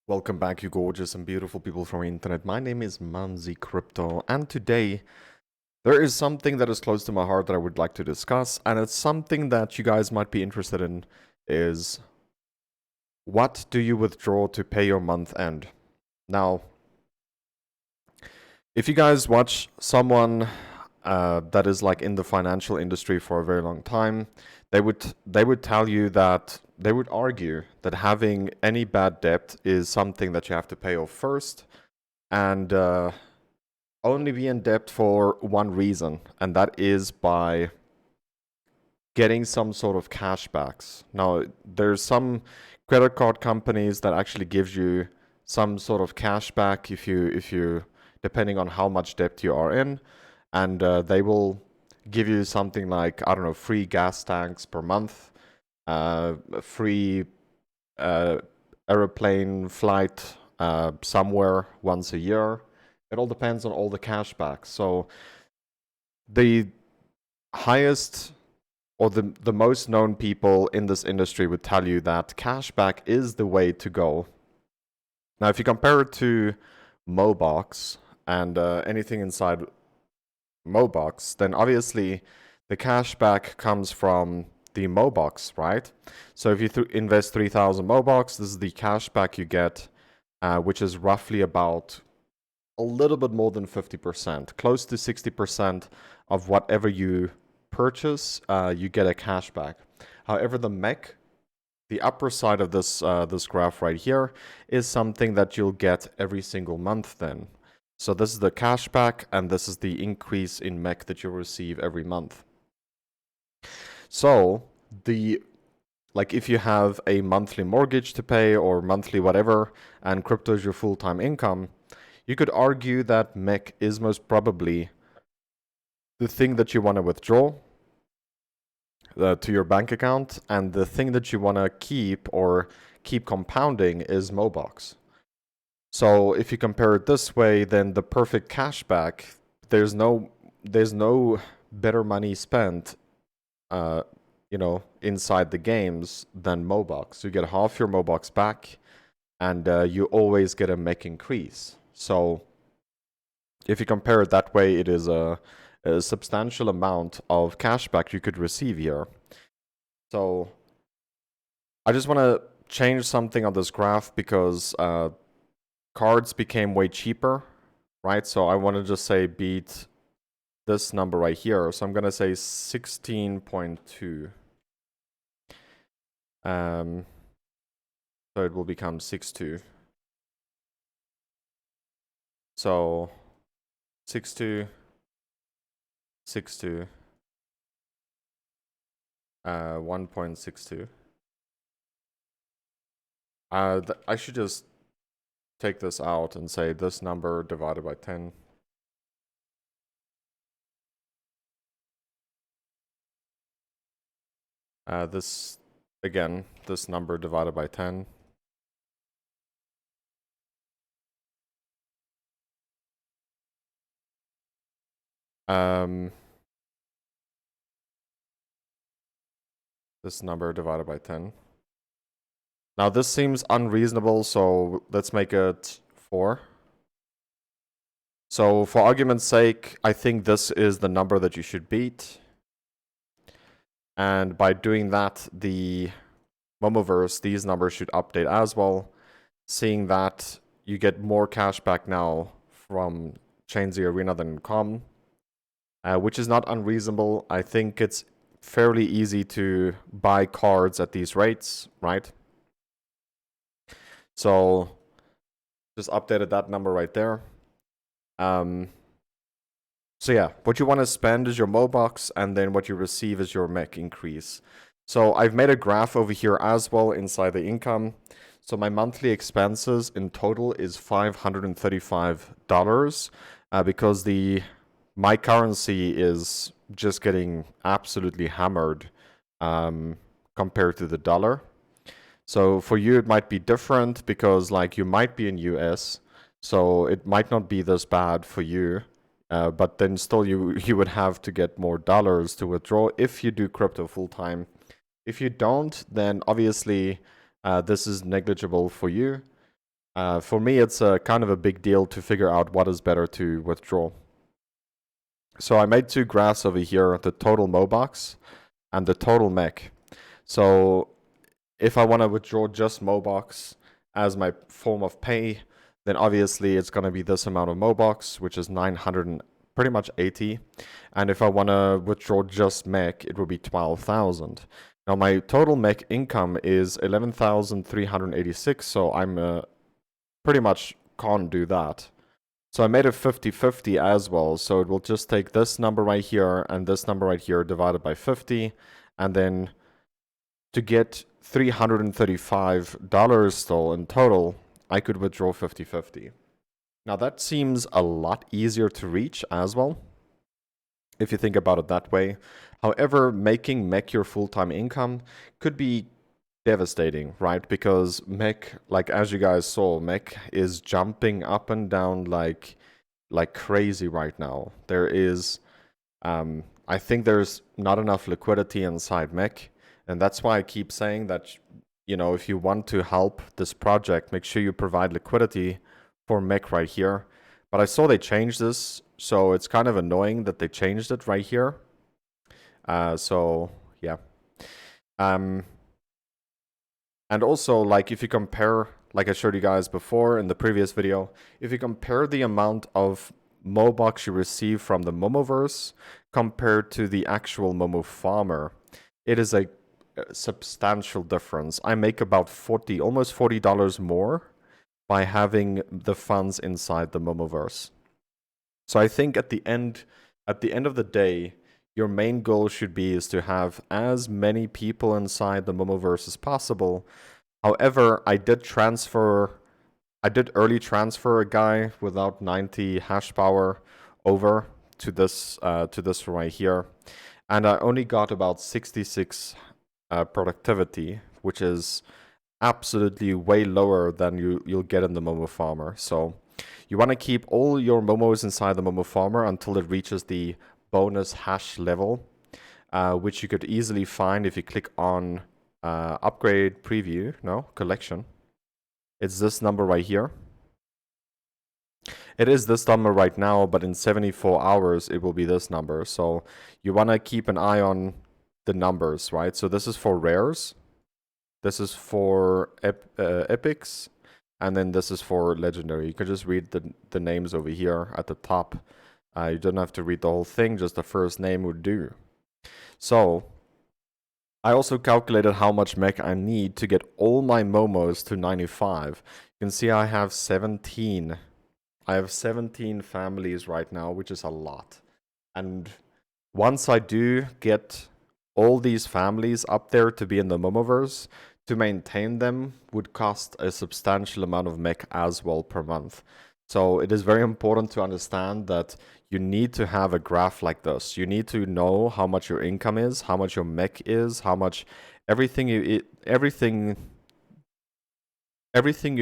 Welcome back, you gorgeous and beautiful people from the internet. My name is Manzi Crypto, and today there is something that is close to my heart that I would like to discuss, and it's something that you guys might be interested in. Is what do you withdraw to pay your month end? Now, if you guys watch someone that is like in the financial industry for a very long time, they would tell you that they would argue that having any bad debt is something that you have to pay off first, and only be in debt for one reason, and that is by getting some sort of cashbacks. Now, there's some credit card companies that actually gives you some sort of cashback if you depending on how much debt you are in, and they will give you something like, I don't know, free gas tanks per month, free uh, aeroplane flight somewhere once a year. It all depends on all the cashbacks. So the highest or the most known people in this industry would tell you that cashback is the way to go. Now, if you compare it to Mobox and anything inside Mobox, then obviously the cashback comes from the Mobox, right? So if you invest 3,000 Mobox, this is the cashback you get, which is roughly about a little bit more than 50%, close to 60% of whatever you purchase, you get a cashback. However, the mech, the upper side of this graph right here, is something that you'll get every single month then. So this is the cashback, and this is the increase in mech that you'll receive every month. So like if you have a monthly mortgage to pay or monthly whatever, and crypto is your full-time income, you could argue that mech is most probably the thing that you want to withdraw to your bank account, and the thing that you want to keep or keep compounding is Mobox. So if you compare it this way, then the perfect cashback, there's no better money spent, inside the games than Mobox. You get half your Mobox back, and you always get a mech increase. So if you compare it that way, it is a substantial amount of cashback you could receive here. So I just want to change something on this graph because cards became way cheaper, right? So I want to just say beat this number right here. So I'm going to say 16.2. So it will become 6.2. So 6.2, 6.2, 1.62. I should just take this out and say this number divided by 10. This number divided by 10. This number divided by 10. Now this seems unreasonable, so let's make it 4. So for argument's sake, I think this is the number that you should beat. And by doing that, the Momoverse, these numbers should update as well, seeing that you get more cash back now from Chainzy Arena than Com, which is not unreasonable. I think it's fairly easy to buy cards at these rates, right? So just updated that number right there. So yeah, what you want to spend is your Mobox, and then what you receive is your mech increase. So I've made a graph over here as well inside the income. So my monthly expenses in total is $535 because my currency is just getting absolutely hammered compared to the dollar. So for you, it might be different because like you might be in US, so it might not be this bad for you. But then still you would have to get more dollars to withdraw if you do crypto full time. If you don't, then obviously this is negligible for you. For me, it's a kind of a big deal to figure out what is better to withdraw. So I made two graphs over here, the total Mobox and the total mech. So if I want to withdraw just Mobox as my form of pay, then obviously it's going to be this amount of Mobox, which is 900 and pretty much 80. And if I want to withdraw just mech, it will be 12,000. Now my total mech income is 11,386, so I'm pretty much can't do that. So I made it 50-50 as well. So it will just take this number right here and this number right here divided by 50. And then to get $335 still in total, I could withdraw 50-50. Now that seems a lot easier to reach as well, if you think about it that way. However, making mech your full-time income could be devastating, right? Because mech, like as you guys saw, mech is jumping up and down like crazy right now. There is, I think there's not enough liquidity inside mech, and that's why I keep saying that, you know, if you want to help this project, make sure you provide liquidity for mech right here. But I saw they changed this, so it's kind of annoying that they changed it right here. So yeah. And also, like, if you compare, like I showed you guys before in the previous video, if you compare the amount of Mobox you receive from the Momoverse compared to the actual Momo farmer, it is a substantial difference. I make about almost $40 more by having the funds inside the Momoverse. So I think at the end of the day, your main goal should be is to have as many people inside the Momoverse as possible. However, I did early transfer a guy without 90 hash power over to this right here, and I only got about 66 productivity, which is absolutely way lower than you'll get in the Momo farmer. So you want to keep all your Momos inside the Momo farmer until it reaches the bonus hash level, which you could easily find if you click on upgrade preview, collection. It's this number right here. It is this number right now, but in 74 hours, it will be this number. So you want to keep an eye on the numbers, right? So this is for rares. This is for epics. And then this is for legendary. You can just read the names over here at the top. You don't have to read the whole thing, just the first name would do. So I also calculated how much mech I need to get all my Momos to 95. You can see I have 17. I have 17 families right now, which is a lot. And once I do get all these families up there to be in the Momoverse, to maintain them would cost a substantial amount of mech as well per month. So it is very important to understand that you need to have a graph like this. You need to know how much your income is, how much your mech is, how much everything you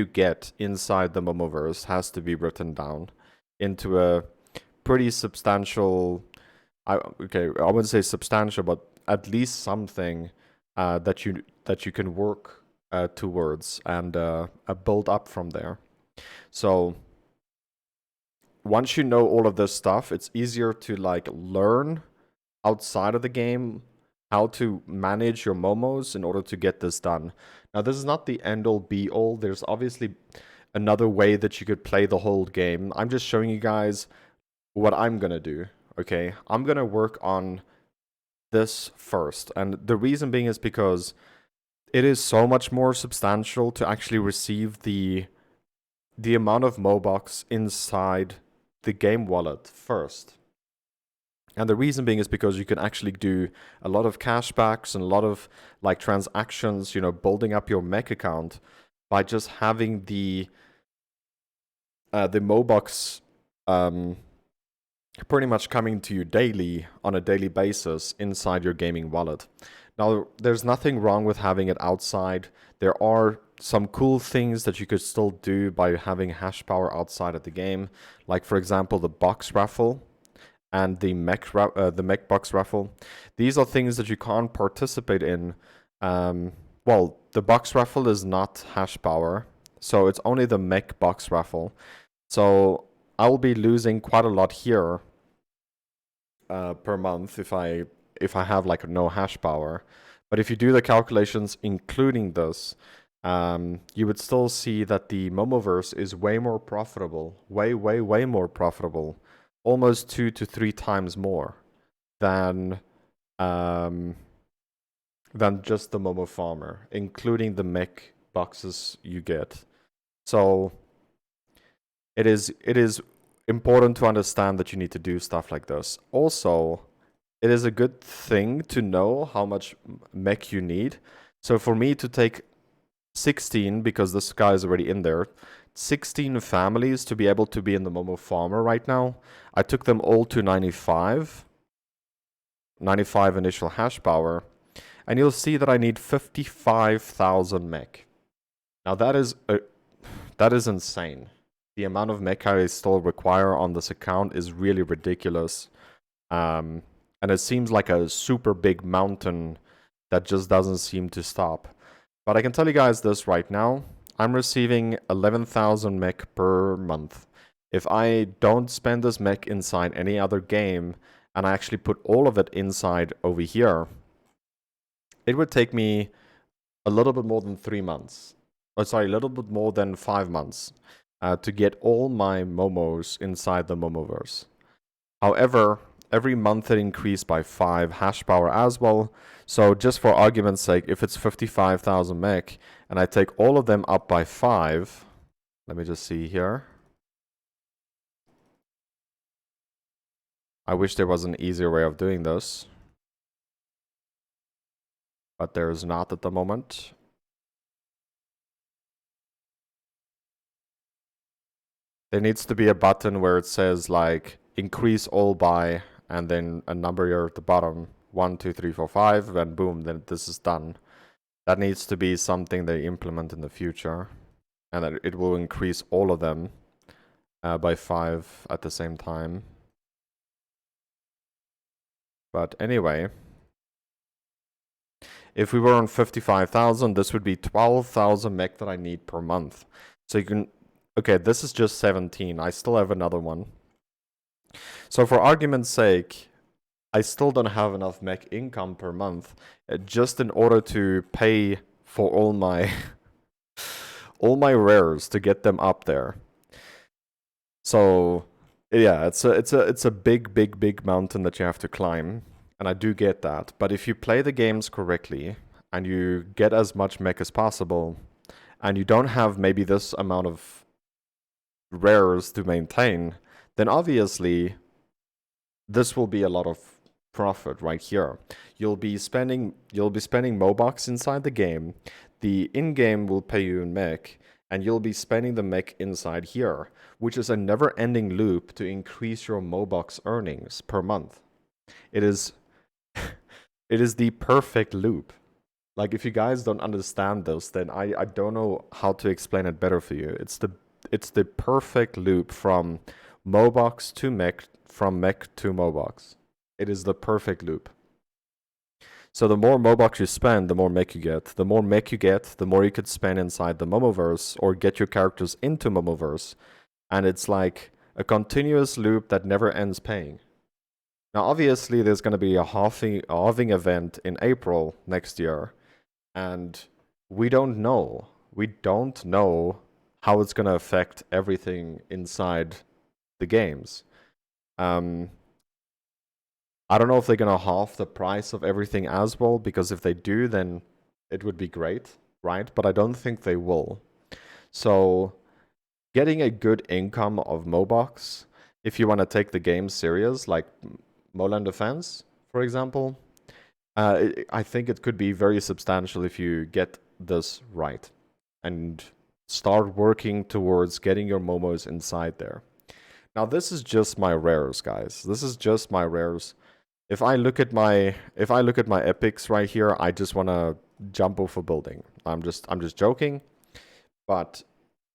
get inside the Momoverse has to be written down into a pretty substantial, I wouldn't say substantial, but at least something that you can work towards and build up from there. So once you know all of this stuff, it's easier to like learn outside of the game how to manage your Momos in order to get this done. Now, this is not the end-all be-all. There's obviously another way that you could play the whole game. I'm just showing you guys what I'm gonna do, okay? I'm gonna work on this first. And the reason being is because it is so much more substantial to actually receive the amount of Mobox inside the game wallet first. And the reason being is because you can actually do a lot of cashbacks and a lot of like transactions, you know, building up your mech account by just having the Mobox pretty much coming to you daily on a daily basis inside your gaming wallet. Now, there's nothing wrong with having it outside. There are some cool things that you could still do by having hash power outside of the game, like for example the box raffle and the mech box raffle. These are things that you can't participate in. Well, the box raffle is not hash power. So it's only the mech box raffle. So I'll be losing quite a lot here per month if I have like no hash power. But if you do the calculations including this, you would still see that the Momoverse is way more profitable, way more profitable, almost 2 to 3 times more than um, just the Momo Farmer, including the mech boxes you get. So it is important to understand that you need to do stuff like this. Also, it is a good thing to know how much mech you need. So for me to take 16, because this guy is already in there, 16 families to be able to be in the Momo Farmer right now, I took them all to 95 initial hash power, and you'll see that I need 55,000 mech. Now that is insane. The amount of mech I still require on this account is really ridiculous. And it seems like a super big mountain that just doesn't seem to stop. But I can tell you guys this right now. I'm receiving 11,000 mech per month. If I don't spend this mech inside any other game, and I actually put all of it inside over here, it would take me a little bit more than 3 months. Oh, sorry, a little bit more than 5 months to get all my Momos inside the Momoverse. However, every month it increased by 5 hash power as well. So just for argument's sake, if it's 55,000 mech and I take all of them up by 5, let me just see here. I wish there was an easier way of doing this, but there is not at the moment. There needs to be a button where it says like increase all by and then a number here at the bottom, 1, 2, 3, 4, 5, and boom, then this is done. That needs to be something they implement in the future, and that it will increase all of them by 5 at the same time. But anyway, if we were on 55,000, this would be 12,000 mech that I need per month. So you can, okay, this is just 17. I still have another one. So for argument's sake, I still don't have enough mech income per month just in order to pay for all my all my rares to get them up there. So yeah, it's a big mountain that you have to climb, and I do get that. But if you play the games correctly and you get as much mech as possible, and you don't have maybe this amount of rares to maintain, then obviously this will be a lot of profit right here. You'll be spending Mobox inside the game. The in-game will pay you in mech, and you'll be spending the mech inside here, which is a never-ending loop to increase your Mobox earnings per month. It is it is the perfect loop. Like, if you guys don't understand this, then I don't know how to explain it better for you. It's the perfect loop from Mobox to mech, from mech to Mobox. It is the perfect loop. So the more Mobox you spend, the more mech you get. The more mech you get, the more you could spend inside the Momoverse or get your characters into Momoverse. And it's like a continuous loop that never ends paying. Now, obviously, there's going to be a halving event in April next year. And we don't know. We don't know how it's going to affect everything inside the games. I don't know if they're going to halve the price of everything as well, because if they do, then it would be great, right? But I don't think they will. So getting a good income of Mobox, if you want to take the game serious, like Moland Defense, for example, I think it could be very substantial if you get this right and start working towards getting your Momos inside there. Now, this is just my rares, guys. This is just my rares. If I look at my epics right here, I just want to jump off a building. I'm just joking, but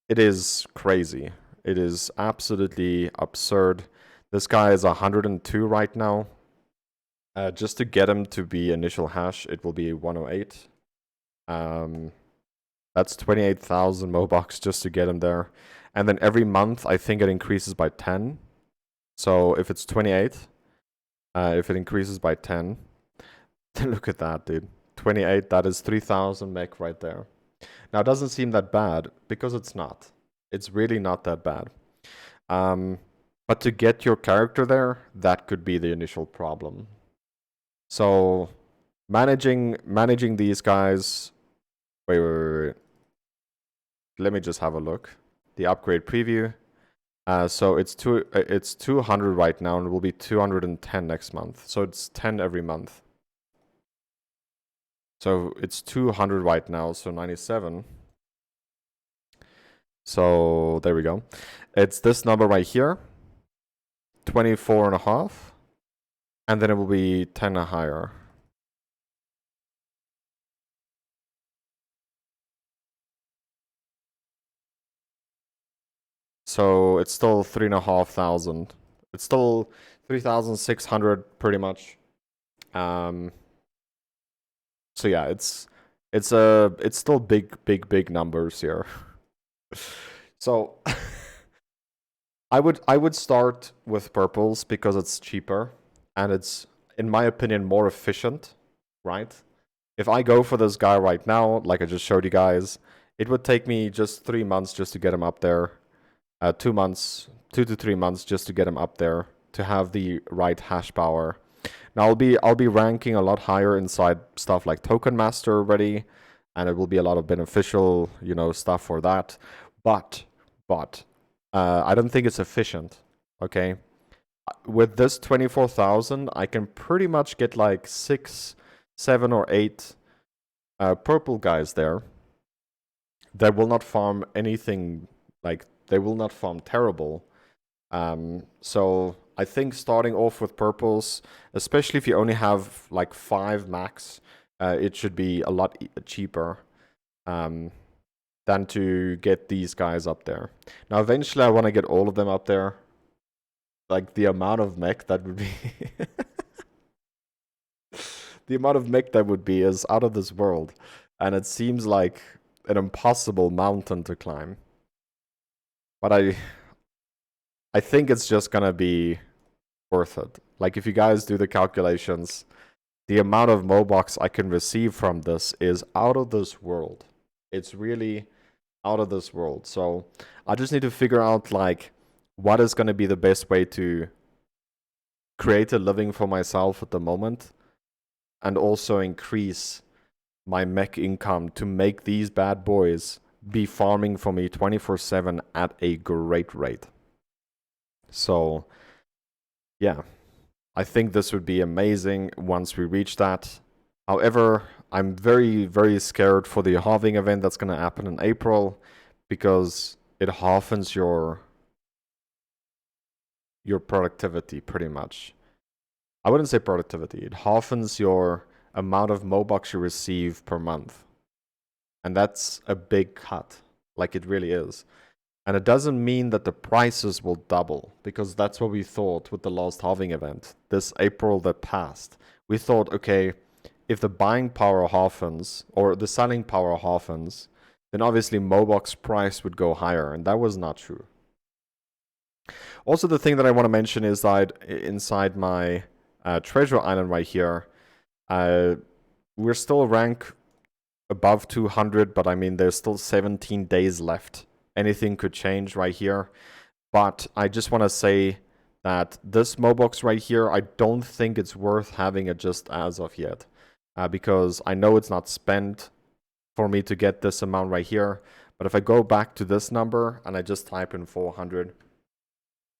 it is crazy. It is absolutely absurd. This guy is 102 right now. Just to get him to be initial hash, it will be 108. That's 28,000 Mobox just to get him there. And then every month, I think it increases by 10. So if it's 28, if it increases by 10, look at that, dude. 28, that is 3,000 mech right there. Now, it doesn't seem that bad because it's not. It's really not that bad. But to get your character there, that could be the initial problem. So managing these guys. Wait. Let me just have a look. The upgrade preview. So it's 200 right now, and it will be 210 next month. So it's 10 every month. So it's 200 right now, so 97. So there we go. It's this number right here, 24 and a half, and then it will be 10 and higher. So it's still 3,500. It's still 3,600 pretty much. So yeah, it's still big numbers here. So I would start with purples because it's cheaper and it's, in my opinion, more efficient, right? If I go for this guy right now, like I just showed you guys, it would take me just 3 months just to get him up there. 2 months, 2 to 3 months just to get him up there to have the right hash power. Now I'll be ranking a lot higher inside stuff like Token Master already, and it will be a lot of beneficial, stuff for that. But I don't think it's efficient. Okay, with this 24,000, I can pretty much get like 6, 7, or 8 purple guys there. That will not farm anything, like they will not farm terrible. So I think starting off with purples, especially if you only have like 5 max, it should be a lot cheaper than to get these guys up there. Now, eventually, I want to get all of them up there. Like the amount of mech that would be, the amount of mech that would be is out of this world, and it seems like an impossible mountain to climb. But I think it's just gonna be worth it. Like if you guys do the calculations, the amount of Mobox I can receive from this is out of this world. It's really out of this world. So I just need to figure out like what is gonna be the best way to create a living for myself at the moment, and also increase my mech income to make these bad boys be farming for me 24/7 at a great rate. So yeah, I think this would be amazing once we reach that. However, I'm very, very scared for the halving event that's going to happen in April, because it halvens your productivity pretty much. I wouldn't say productivity. It halvens your amount of Mobox you receive per month. And that's a big cut. Like it really is. And it doesn't mean that the prices will double, because that's what we thought with the last halving event. This April that passed, we thought, okay, if the buying power halvens or the selling power halvens, then obviously Mobox price would go higher, and that was not true. Also, the thing that I want to mention is that inside my treasure island right here, we're still rank above 200, but I mean, there's still 17 days left. Anything could change right here. But I just want to say that this Mobox right here, I don't think it's worth having it just as of yet. Because I know it's not spent for me to get this amount right here. But if I go back to this number and I just type in 400,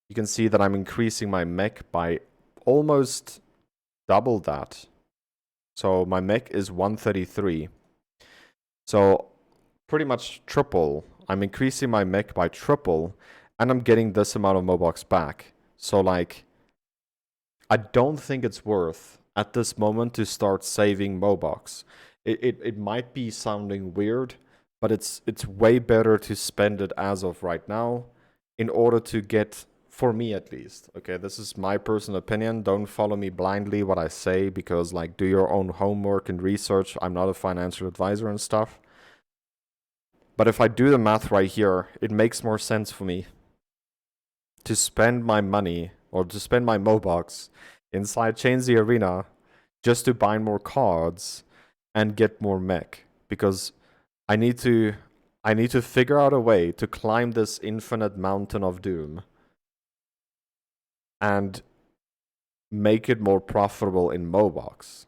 you can see that I'm increasing my mech by almost double that. So my mech is 133. So pretty much triple. I'm increasing my mech by triple, and I'm getting this amount of Mobox back. So like, I don't think it's worth at this moment to start saving Mobox. It might be sounding weird, but it's way better to spend it as of right now in order to get, for me at least, okay, this is my personal opinion. Don't follow me blindly what I say, because like, do your own homework and research. I'm not a financial advisor and stuff. But if I do the math right here, it makes more sense for me to spend my money or to spend my Mobox inside Change the Arena just to buy more cards and get more mech, because I need to figure out a way to climb this infinite mountain of doom and make it more profitable in Mobox,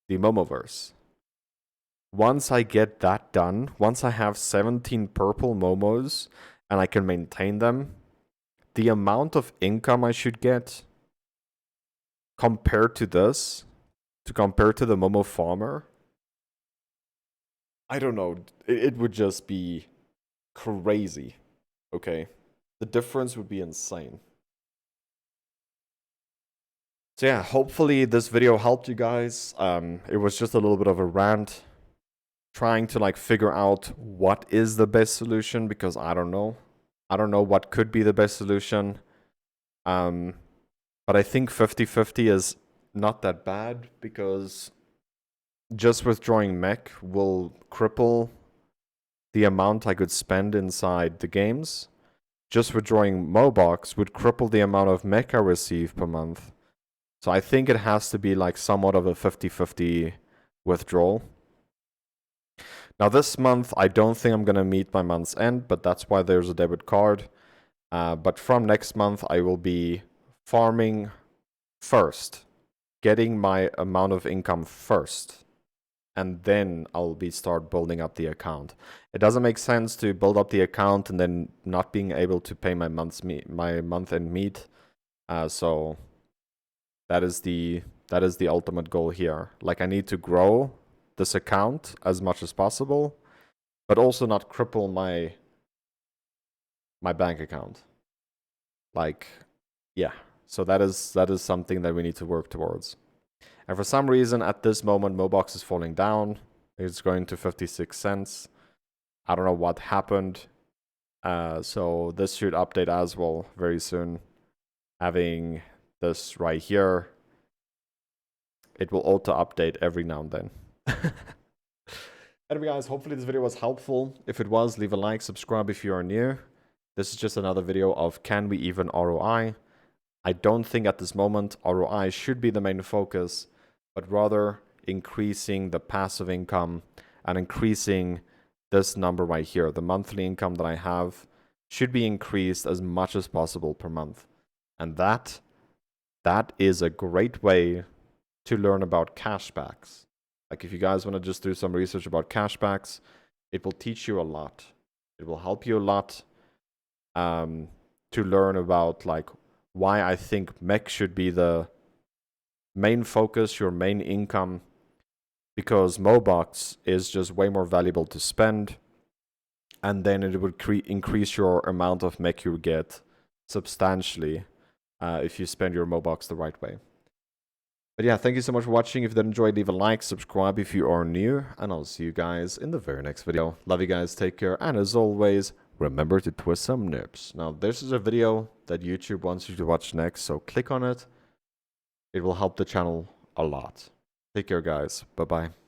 the Momoverse. Once I get that done, once I have 17 purple Momos and I can maintain them, the amount of income I should get compared to this, to compare to the Momo Farmer, I don't know, it would just be crazy, okay? The difference would be insane. So yeah, hopefully this video helped you guys. It was just a little bit of a rant, trying to like figure out what is the best solution, because I don't know. I don't know what could be the best solution. But I think 50-50 is not that bad, because just withdrawing mech will cripple the amount I could spend inside the games. Just withdrawing Mobox would cripple the amount of mech I receive per month. So I think it has to be like somewhat of a 50-50 withdrawal. Now this month, I don't think I'm going to meet my month's end, but that's why there's a debit card. But from next month, I will be farming first, getting my amount of income first, and then I'll start building up the account. It doesn't make sense to build up the account and then not being able to pay my month-end meet. So that is the ultimate goal here. Like, I need to grow this account as much as possible, but also not cripple my bank account. Like, yeah. So that is something that we need to work towards. And for some reason, at this moment, Mobox is falling down. It's going to 56 cents. I don't know what happened. So this should update as well very soon. Having this right here, it will auto-update every now and then. Anyway, guys, hopefully this video was helpful. If it was, leave a like, subscribe if you are new. This is just another video of can we even ROI. I don't think at this moment ROI should be the main focus, but rather increasing the passive income and increasing this number right here. The monthly income that I have should be increased as much as possible per month. And that is a great way to learn about cashbacks. Like, if you guys want to just do some research about cashbacks, it will teach you a lot. It will help you a lot to learn about like why I think mech should be the main focus, your main income, because Mobox is just way more valuable to spend, and then it would increase your amount of mech you get substantially if you spend your Mobox the right way. But yeah, thank you so much for watching. If you did enjoy, leave a like, subscribe if you are new, and I'll see you guys in the very next video. Love you guys, take care, and as always, remember to twist some nips. Now, this is a video that YouTube wants you to watch next, so click on it. It will help the channel a lot. Take care, guys. Bye-bye.